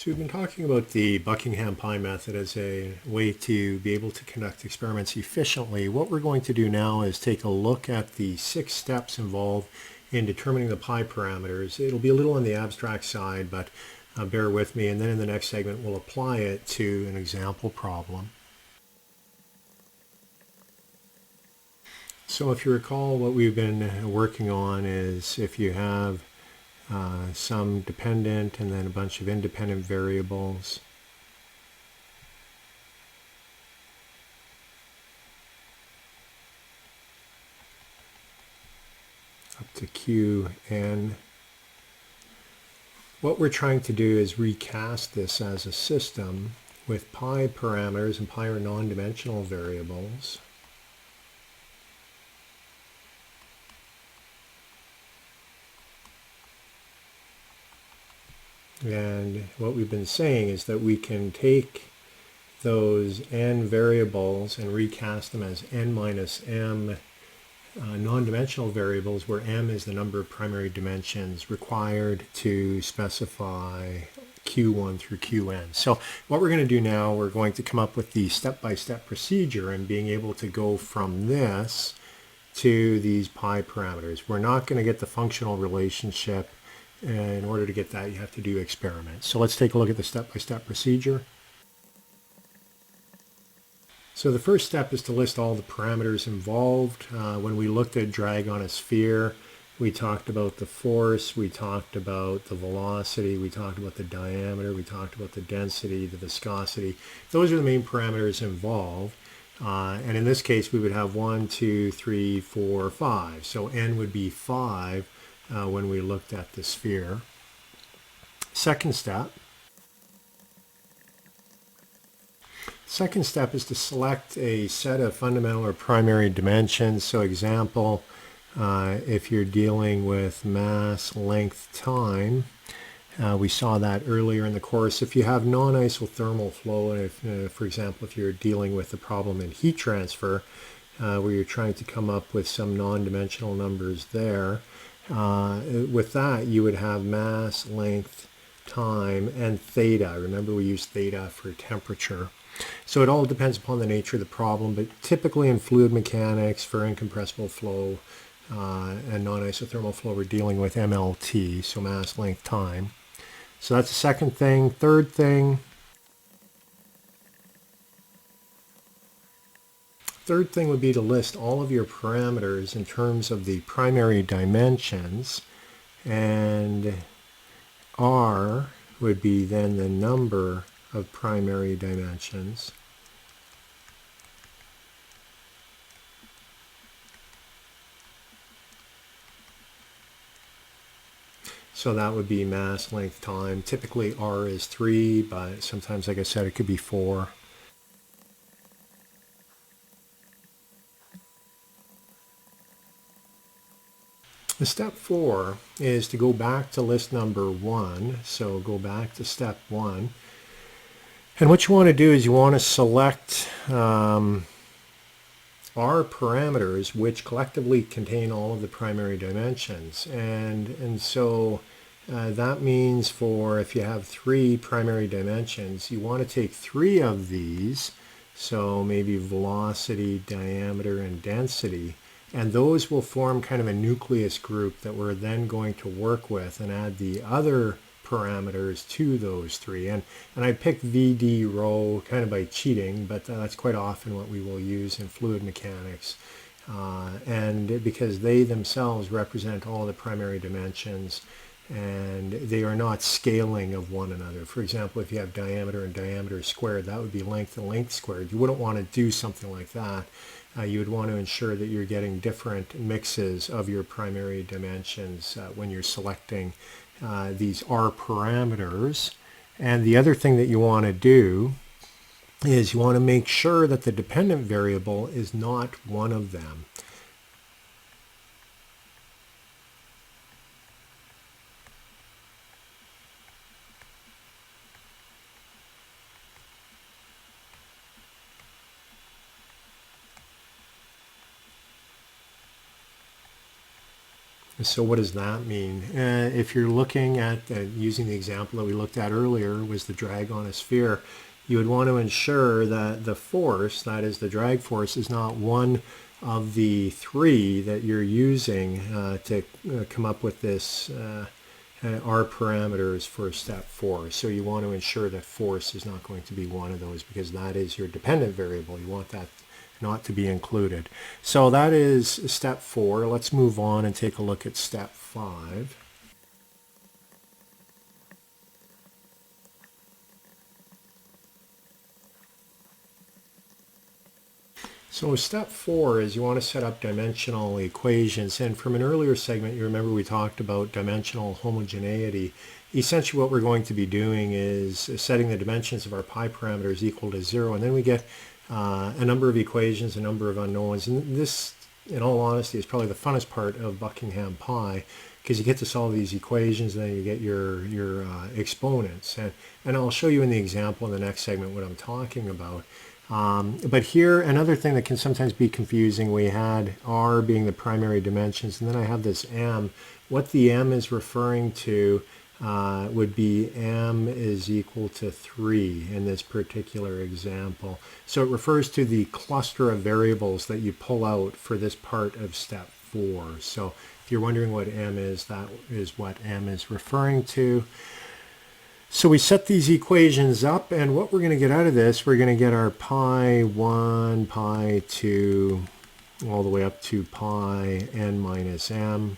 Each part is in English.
So we've been talking about the Buckingham Pi method as a way to be able to conduct experiments efficiently. What we're going to do now is take a look at the 6 steps involved in determining the pi parameters. It'll be a little on the abstract side, but bear with me, and then in the next segment we'll apply it to an example problem. So if you recall, what we've been working on is if you have some dependent and then a bunch of independent variables. Up to Qn. What we're trying to do is recast this as a system with pi parameters, and pi are non-dimensional variables. And what we've been saying is that we can take those n variables and recast them as n minus m non-dimensional variables, where m is the number of primary dimensions required to specify q1 through qn. So what we're going to do now, we're going to come up with the step-by-step procedure and being able to go from this to these pi parameters. We're not going to get the functional relationship. In order to get that, you have to do experiments. So let's take a look at the step-by-step procedure. So the first step is to list all the parameters involved. When we looked at drag on a sphere, we talked about the force, we talked about the velocity, we talked about the diameter, we talked about the density, the viscosity. Those are the main parameters involved. And in this case, we would have 1, 2, 3, 4, 5. So n would be 5 when we looked at the sphere. Second step is to select a set of fundamental or primary dimensions. So example, if you're dealing with mass, length, time, we saw that earlier in the course. If you have non-isothermal flow, and if, for example, if you're dealing with a problem in heat transfer, where you're trying to come up with some non-dimensional numbers there, with that you would have mass, length, time, and theta. Remember, we use theta for temperature. So it all depends upon the nature of the problem, but typically in fluid mechanics for incompressible flow and non-isothermal flow, we're dealing with MLT, so mass, length, time. So that's the second thing. Third thing would be to list all of your parameters in terms of the primary dimensions, and R would be then the number of primary dimensions. So that would be mass, length, time. Typically R is 3, but sometimes, like I said, it could be 4. The step 4 is to go back to list number 1. So go back to step 1. And what you want to do is you want to select R parameters, which collectively contain all of the primary dimensions. And so that means for if you have 3 primary dimensions, you want to take 3 of these, so maybe velocity, diameter, and density, and those will form kind of a nucleus group that we're then going to work with and add the other parameters to those 3. And I picked VD rho kind of by cheating, but that's quite often what we will use in fluid mechanics. And because they themselves represent all the primary dimensions, and they are not scaling of one another. For example, if you have diameter and diameter squared, that would be length and length squared. You wouldn't want to do something like that. You would want to ensure that you're getting different mixes of your primary dimensions when you're selecting these R parameters. And the other thing that you want to do is you want to make sure that the dependent variable is not one of them. So what does that mean? If you're looking at using the example that we looked at earlier was the drag on a sphere, you would want to ensure that the force, that is the drag force, is not one of the three that you're using to come up with this R parameters for step 4. So you want to ensure that force is not going to be one of those because that is your dependent variable. You want that not to be included. So that is step 4. Let's move on and take a look at step 5. So step 4 is you want to set up dimensional equations. And from an earlier segment, you remember we talked about dimensional homogeneity. Essentially what we're going to be doing is setting the dimensions of our pi parameters equal to 0. And then we get a number of equations, a number of unknowns. And this, in all honesty, is probably the funnest part of Buckingham pi, because you get to solve these equations and then you get your exponents. And I'll show you in the example in the next segment what I'm talking about. But here, another thing that can sometimes be confusing, we had R being the primary dimensions, and then I have this M. What the M is referring to would be M is equal to 3 in this particular example. So it refers to the cluster of variables that you pull out for this part of step 4. So if you're wondering what M is, that is what M is referring to. So we set these equations up, and what we're going to get out of this, we're going to get our pi 1, pi 2, all the way up to pi n minus m.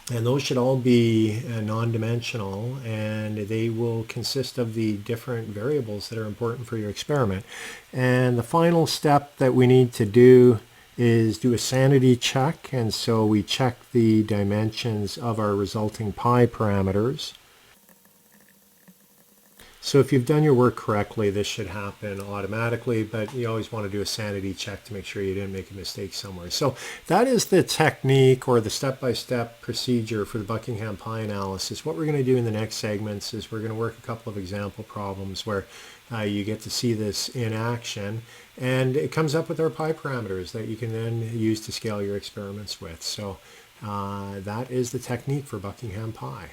And those should all be non-dimensional, and they will consist of the different variables that are important for your experiment. And the final step that we need to do is do a sanity check, and so we check the dimensions of our resulting pi parameters. So if you've done your work correctly, this should happen automatically, but you always want to do a sanity check to make sure you didn't make a mistake somewhere. So that is the technique or the step-by-step procedure for the Buckingham pi analysis. What we're going to do in the next segments is we're going to work a couple of example problems where you get to see this in action, and it comes up with our pi parameters that you can then use to scale your experiments with. So that is the technique for Buckingham pi.